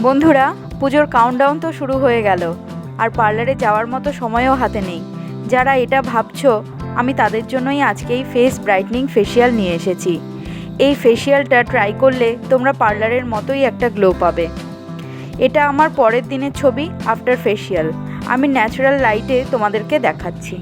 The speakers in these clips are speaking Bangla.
বন্ধুরা, পুজোর কাউন্টডাউন তো শুরু হয়ে গেল, আর পার্লারে যাওয়ার মতো সময়ও হাতে নেই। যারা এটা ভাবছো, আমি তাদের জন্যই আজকে এই ফেস ব্রাইটনিং ফেসিয়াল নিয়ে এসেছি। এই ফেসিয়ালটা ট্রাই করলে তোমরা পার্লারের মতোই একটা গ্লো পাবে। এটা আমার পরের দিনের ছবি আফটার ফেসিয়াল। আমি ন্যাচারাল লাইটে তোমাদেরকে দেখাচ্ছি।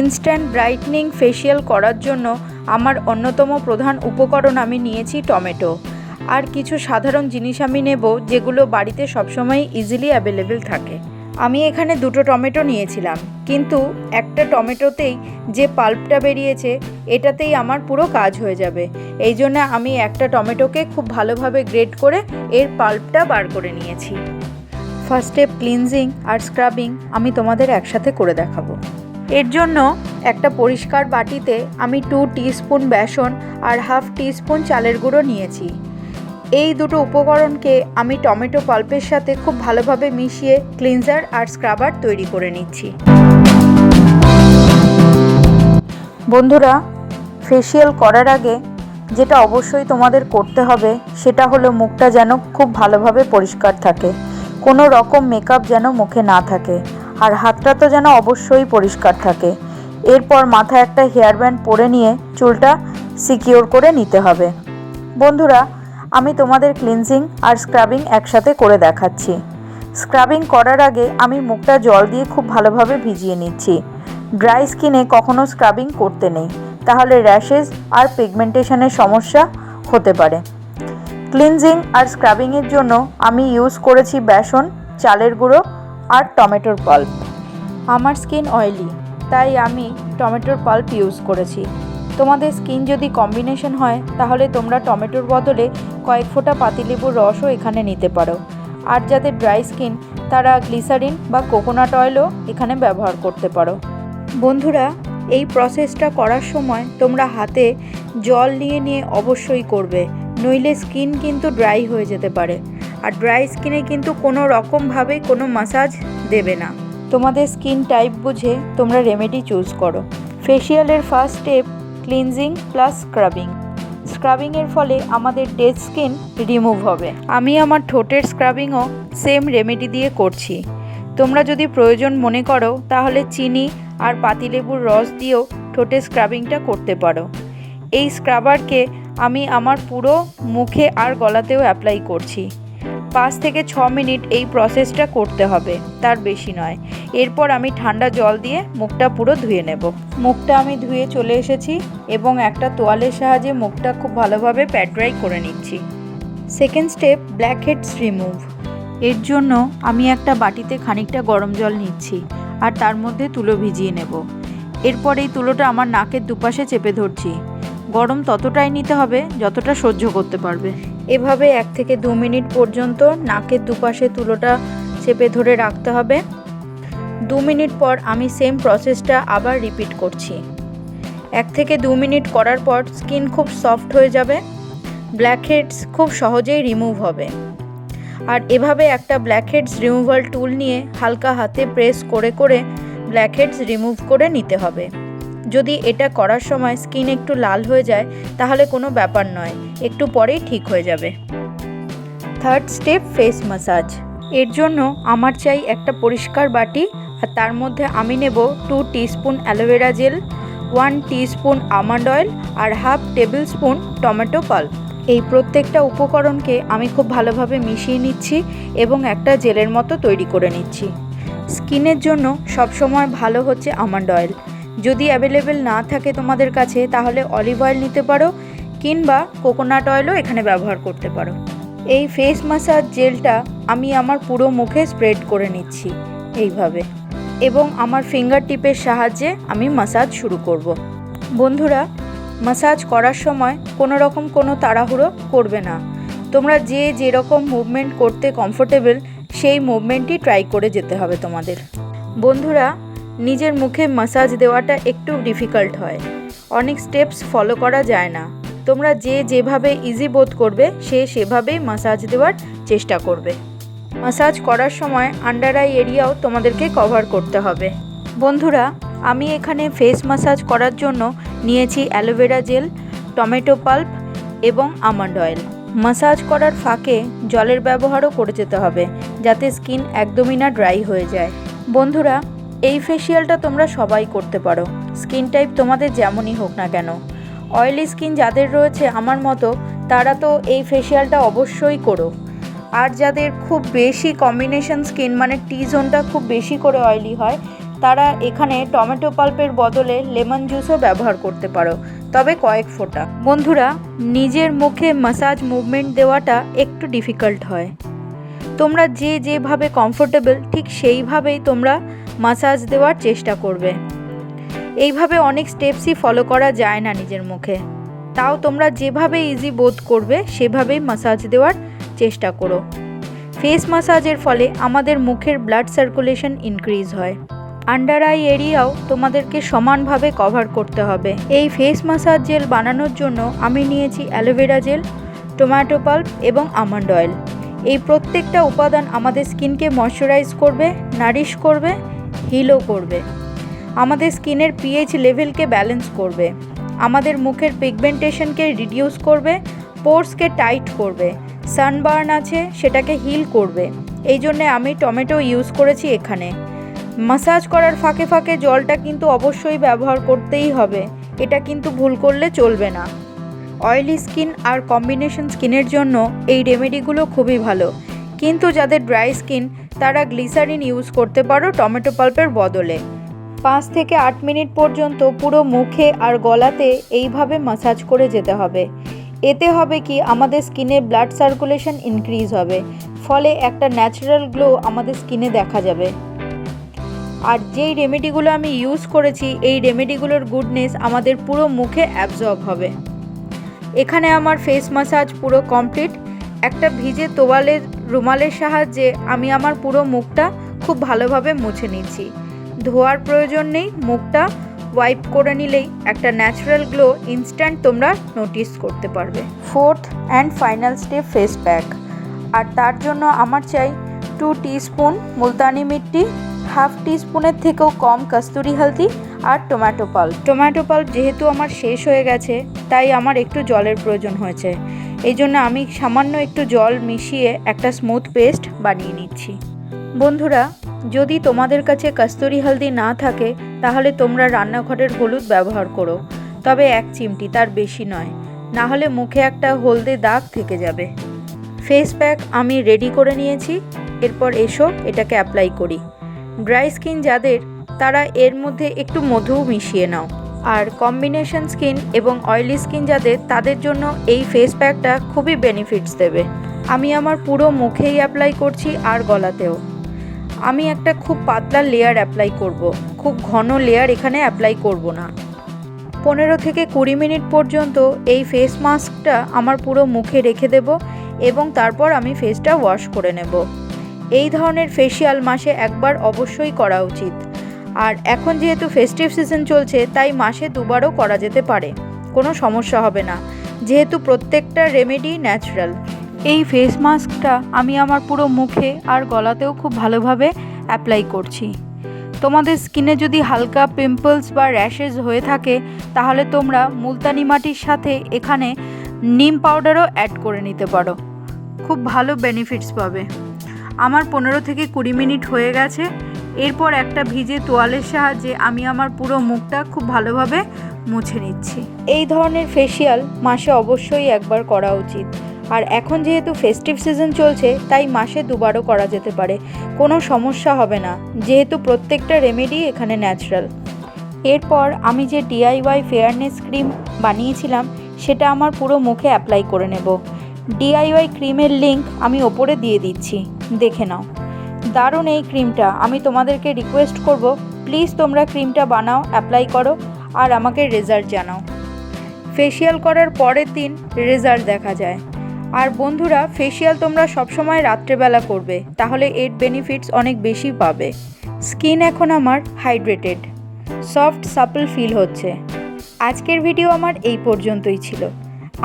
ইনস্ট্যান্ট ব্রাইটনিং ফেসিয়াল করার জন্য আমার অন্যতম প্রধান উপকরণ আমি নিয়েছি টমেটো, আর কিছু সাধারণ জিনিস আমি নেব যেগুলো বাড়িতে সবসময় ইজিলি অ্যাভেলেবেল থাকে। আমি এখানে 2টো টমেটো নিয়েছিলাম, কিন্তু একটা টমেটোতেই যে পাল্পটা বেরিয়েছে এটাতেই আমার পুরো কাজ হয়ে যাবে। এই জন্য আমি একটা টমেটোকে খুব ভালোভাবে গ্রেট করে এর পাল্পটা বার করে নিয়েছি। ফার্স্ট স্টেপ ক্লিনজিং আর স্ক্রাবিং আমি তোমাদের একসাথে করে দেখাবো। এর জন্য একটা পরিষ্কার বাটিতে আমি 2 টিস্পুন বেসন আর হাফ টিস্পুন চালের গুঁড়ো নিয়েছি। এই দুটো উপকরণকে আমি টমেটো পাল্পের সাথে খুব ভালোভাবে মিশিয়ে ক্লিনজার আর স্ক্রাবার তৈরি করে নিচ্ছি। বন্ধুরা, ফেসিয়াল করার আগে যেটা অবশ্যই তোমাদের করতে হবে সেটা হলো মুখটা যেন খুব ভালোভাবে পরিষ্কার থাকে, কোনো রকম মেকআপ যেন মুখে না থাকে, আর হাতটা তো যেন অবশ্যই পরিষ্কার থাকে। এরপর মাথায় একটা হেয়ার ব্যান্ড পরে নিয়ে চুলটা সিকিওর করে নিতে হবে। বন্ধুরা, আমি তোমাদের ক্লিনজিং আর স্ক্রাবিং একসাথে করে দেখাচ্ছি। স্ক্রাবিং করার আগে আমি মুখটা জল দিয়ে খুব ভালোভাবে ভিজিয়ে নিচ্ছি। ড্রাই স্কিনে কখনো স্ক্রাবিং করতে নেই, তাহলে র্যাশেস আর পিগমেন্টেশনের সমস্যা হতে পারে। ক্লিনজিং আর স্ক্রাবিংয়ের জন্য আমি ইউজ করেছি বেসন, চালের গুঁড়ো আর টমেটোর পাল্প। আমার স্কিন অয়েলি, তাই আমি টমেটোর পাল্প ইউজ করেছি। তোমাদের স্কিন যদি কম্বিনেশন হয় তাহলে তোমরা টমেটোর বদলে কয়েক ফোঁটা পাতিলেবুর রসও এখানে নিতে পারো। আর যাদের ড্রাই স্কিন তারা গ্লিসারিন বা কোকোনাট অয়েলও এখানে ব্যবহার করতে পারো। বন্ধুরা, এই প্রসেসটা করার সময় তোমরা হাতে জল নিয়ে অবশ্যই করবে, নইলে স্কিন কিন্তু ড্রাই হয়ে যেতে পারে। আর ড্রাই স্কিনে কিন্তু কোনো রকমভাবেই কোনো ম্যাসাজ দেবে না। তোমাদের স্কিন টাইপ বুঝে তোমরা রেমেডি চুজ করো। ফেসিয়ালের first step cleansing plus scrubbing. স্ক্রাবিংয়ের ফলে আমাদের ডেড স্কিন রিমুভ হবে। আমি আমার ঠোঁটের স্ক্রাবিংও সেম রেমেডি দিয়ে করছি। তোমরা যদি প্রয়োজন মনে করো তাহলে চিনি আর পাতিলেবুর রস দিয়েও ঠোঁটের স্ক্রাবিংটা করতে পারো। এই স্ক্রাবারকে আমি আমার পুরো মুখে আর গলাতেও অ্যাপ্লাই করছি। 5 থেকে 6 মিনিট এই প্রসেসটা করতে হবে, তার বেশি নয়। এরপর আমি ঠান্ডা জল দিয়ে মুখটা পুরো ধুয়ে নেব। মুখটা আমি ধুয়ে চলে এসেছি এবং একটা তোয়ালের সাহায্যে মুখটা খুব ভালোভাবে প্যাট ড্রাই করে নিচ্ছি। Second step blackheads remove. এর জন্য আমি একটা বাটিতে খানিকটা গরম জল নিচ্ছি আর তার মধ্যে তুলো ভিজিয়ে নেব। এরপর এই তুলোটা আমার নাকের দুপাশে চেপে ধরছি। গরম ততটাই নিতে হবে যতটা সহ্য করতে পারবে। এভাবে 1 থেকে 2 মিনিট পর্যন্ত নাকের দুপাশে তুলোটা চেপে ধরে রাখতে হবে। 2 মিনিট পর আমি সেম প্রসেসটা আবার রিপিট করছি। 1 থেকে 2 মিনিট করার পর স্কিন খুব সফট হয়ে যাবে, ব্ল্যাক হেডস খুব সহজেই রিমুভ হবে। আর এভাবে একটা ব্ল্যাক হেডস রিমুভাল টুল নিয়ে হালকা হাতে প্রেস করে করে ব্ল্যাক হেডস রিমুভ করে নিতে হবে। যদি এটা করার সময় স্কিন একটু লাল হয়ে যায় তাহলে কোনো ব্যাপার নয়, একটু পরেই ঠিক হয়ে যাবে। Third step face massage. এর জন্য আমার চাই একটা পরিষ্কার বাটি, আর তার মধ্যে আমি নেব 2 teaspoon aloe vera gel, 1 teaspoon almond oil আর half tablespoon tomato pulp. এই প্রত্যেকটা উপকরণকে আমি খুব ভালোভাবে মিশিয়ে নিচ্ছি এবং একটা জেলের মতো তৈরি করে নিচ্ছি। স্কিনের জন্য সবসময় ভালো হচ্ছে আমন্ড অয়েল। যদি অ্যাভেলেবেল না থাকে তোমাদের কাছে তাহলে অলিভ অয়েল নিতে পারো, কিংবা কোকোনাট অয়েলও এখানে ব্যবহার করতে পারো। এই ফেস ম্যাসাজ জেলটা আমি আমার পুরো মুখে স্প্রেড করে নিচ্ছি এইভাবে, এবং আমার ফিঙ্গার টিপের সাহায্যে আমি ম্যাসাজ শুরু করব। বন্ধুরা, ম্যাসাজ করার সময় কোনো তাড়াহুড়ো করবে না। তোমরা যেরকম মুভমেন্ট করতে কমফোর্টেবল সেই মুভমেন্টই ট্রাই করে যেতে হবে তোমাদের। বন্ধুরা, নিজের মুখে ম্যাসাজ দেওয়াটা একটু ডিফিকাল্ট হয়, অনেক স্টেপস ফলো করা যায় না। তোমরা যেভাবে ইজি বোধ করবে সেভাবেই ম্যাসাজ দেওয়ার চেষ্টা করবে। ম্যাসাজ করার সময় আন্ডার আই এরিয়াও তোমাদেরকে কভার করতে হবে। বন্ধুরা, আমি এখানে ফেস ম্যাসাজ করার জন্য নিয়েছি অ্যালোভেরা জেল, টমেটো পাল্প এবং আমন্ড অয়েল। ম্যাসাজ করার ফাঁকে জলের ব্যবহারও করে যেতে হবে, যাতে স্কিন একদমই না ড্রাই হয়ে যায়। বন্ধুরা, এই ফেসিয়ালটা তোমরা সবাই করতে পারো, স্কিন টাইপ তোমাদের যেমনই হোক না কেন। অয়েলি স্কিন যাদের রয়েছে আমার মতো, তারা তো এই ফেসিয়ালটা অবশ্যই করো। আর যাদের খুব বেশি কম্বিনেশন স্কিন, মানে টি জোনটা খুব বেশি করে অয়েলি হয়, তারা এখানে টমেটো পাল্পের বদলে লেমন জুসও ব্যবহার করতে পারো, তবে কয়েক ফোঁটা। বন্ধুরা, নিজের মুখে ম্যাসাজ মুভমেন্ট দেওয়াটা একটু ডিফিকাল্ট হয়। তোমরা যেভাবে কমফোর্টেবল ঠিক সেইভাবেই তোমরা ম্যাসাজ দেওয়ার চেষ্টা করবে। এইভাবে অনেক স্টেপসই ফলো করা যায় না নিজের মুখে, তাও তোমরা যেভাবে ইজি বোধ করবে সেভাবেই ম্যাসাজ দেওয়ার চেষ্টা করো। ফেস ম্যাসাজের ফলে আমাদের মুখের ব্লাড সার্কুলেশন ইনক্রিজ হয়। আন্ডার আই এরিয়াও তোমাদেরকে সমানভাবে কভার করতে হবে। এই ফেস ম্যাসাজ জেল বানানোর জন্য আমি নিয়েছি অ্যালোভেরা জেল, টমেটো পাল্প এবং আমন্ড অয়েল। এই প্রত্যেকটা উপাদান আমাদের স্কিনকে ময়শ্চারাইজ করবে, নারিশ করবে, হিলও করবে। আমাদের স্কিনের পিএইচ লেভেলকে ব্যালেন্স করবে, আমাদের মুখের পিগমেন্টেশনকে রিডিউস করবে, পোরসকে টাইট করবে, সানবার্ন আছে সেটাকে হিল করবে। এই জন্যে আমি টমেটো ইউজ করেছি এখানে। ম্যাসাজ করার ফাঁকে ফাঁকে জলটা কিন্তু অবশ্যই ব্যবহার করতেই হবে, এটা কিন্তু ভুল করলে চলবে না। অয়েলি স্কিন আর কম্বিনেশন স্কিনের জন্য এই রেমেডিগুলো খুবই ভালো, কিন্তু যাদের ড্রাই স্কিন তারা গ্লিসারিন ইউজ করতে পারো টমেটো পাল্পের বদলে। 5 থেকে 8 মিনিট পর্যন্ত পুরো মুখে আর গলাতে এইভাবে ম্যাসাজ করে যেতে হবে। এতে হবে কি, আমাদের স্কিনে ব্লাড সার্কুলেশন ইনক্রিজ হবে, ফলে একটা ন্যাচারাল গ্লো আমাদের স্কিনে দেখা যাবে। আর যেই রেমেডিগুলো আমি ইউজ করেছি, এই রেমেডিগুলোর গুডনেস আমাদের পুরো মুখে অ্যাবজর্ব হবে। এখানে আমার ফেস ম্যাসাজ পুরো কমপ্লিট। একটা ভিজে তোয়ালের রুমালের সাহায্যে আমি আমার পুরো মুখটা খুব ভালোভাবে মুছে নিচ্ছি। ধোয়ার প্রয়োজন নেই, মুখটা ওয়াইপ করে নিলেই একটা ন্যাচারাল গ্লো ইনস্ট্যান্ট তোমরা নোটিস করতে পারবে। 4th and final step, face pack. আর তার জন্য আমার চাই 2 টিস্পুন মুলতানি মিট্টি, 1/2 টিস্পুনের থেকেও কম কস্তুরি হলদি আর টমেটো পাল্প। টমেটো পাল্প যেহেতু আমার শেষ হয়ে গেছে, তাই আমার একটু জলের প্রয়োজন হয়েছে। এই জন্য আমি সামান্য একটু জল মিশিয়ে একটা স্মুথ পেস্ট বানিয়ে নিচ্ছি। বন্ধুরা, যদি তোমাদের কাছে কস্তুরি হলদি না থাকে তাহলে তোমরা রান্নাঘরের হলুদ ব্যবহার করো, তবে 1 চিমটি, তার বেশি নয়, না হলে মুখে একটা হলদে দাগ থেকে যাবে। ফেস প্যাক আমি রেডি করে নিয়েছি, এরপর এসো এটাকে অ্যাপ্লাই করি। ড্রাই স্কিন যাদের, তারা এর মধ্যে একটু মধু মিশিয়ে নাও। আর কম্বিনেশন স্কিন এবং অয়েলি স্কিন যাদের, তাদের জন্য এই ফেস প্যাকটা খুবই বেনিফিটস দেবে। আমি আমার পুরো মুখেই অ্যাপ্লাই করছি আর গলাতেও। আমি একটা খুব পাতলা লেয়ার অ্যাপ্লাই করব, খুব ঘন লেয়ার এখানে অ্যাপ্লাই করব না। 15 থেকে 20 মিনিট পর্যন্ত এই ফেস মাস্কটা আমার পুরো মুখে রেখে দেব এবং তারপর আমি ফেসটা ওয়াশ করে নেব। এই ধরনের ফেসিয়াল মাসে একবার অবশ্যই করা উচিত। আর এখন যেহেতু ফেস্টিভ সিজন চলছে, তাই মাসে 2 বারও করা যেতে পারে, কোনো সমস্যা হবে না, যেহেতু প্রত্যেকটা রেমেডি ন্যাচারাল। এই ফেস মাস্কটা আমি আমার পুরো মুখে আর গলাতেও খুব ভালোভাবে অ্যাপ্লাই করছি। তোমাদের স্কিনে যদি হালকা পিম্পলস বা র্যাশেস হয়ে থাকে, তাহলে তোমরা মুলতানি মাটির সাথে এখানে নিম পাউডারও অ্যাড করে নিতে পারো, খুব ভালো বেনিফিটস পাবে। আমার 15 থেকে 20 মিনিট হয়ে গেছে। এরপর একটা ভিজে তোয়ালের সাহায্যে আমি আমার পুরো মুখটা খুব ভালোভাবে মুছে নিচ্ছি। এই ধরনের ফেসিয়াল মাসে অবশ্যই একবার করা উচিত। আর এখন যেহেতু ফেস্টিভ সিজন চলছে, তাই মাসে 2 বারও করা যেতে পারে, কোনো সমস্যা হবে না, যেহেতু প্রত্যেকটা রেমেডি এখানে ন্যাচারাল। এরপর আমি যে DIY ফেয়ারনেস ক্রিম বানিয়েছিলাম, সেটা আমার পুরো মুখে অ্যাপ্লাই করে নেব। DIY ক্রিমের লিঙ্ক আমি ওপরে দিয়ে দিচ্ছি, দেখে নাও। দারুণ এই ক্রিমটা, আমি তোমাদেরকে রিকোয়েস্ট করব, প্লিজ তোমরা ক্রিমটা বানাও, অ্যাপ্লাই করো আর আমাকে রেজাল্ট জানাও। ফেসিয়াল করার পরের দিন রেজাল্ট দেখা যায়। আর বন্ধুরা, ফেসিয়াল তোমরা সবসময় রাত্রেবেলা করবে, তাহলে এর বেনিফিটস অনেক বেশি পাবে। স্কিন এখন আমার হাইড্রেটেড, সফট সাপল ফিল হচ্ছে। আজকের ভিডিও আমার এই পর্যন্তই ছিল।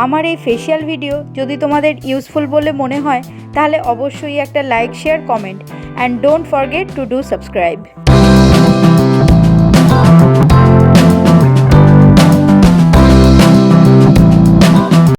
আমার এই ফেশিয়াল ভিডিও যদি তোমাদের ইউজফুল বলে মনে হয় তাহলে অবশ্যই একটা like, share, comment and don't forget to do subscribe.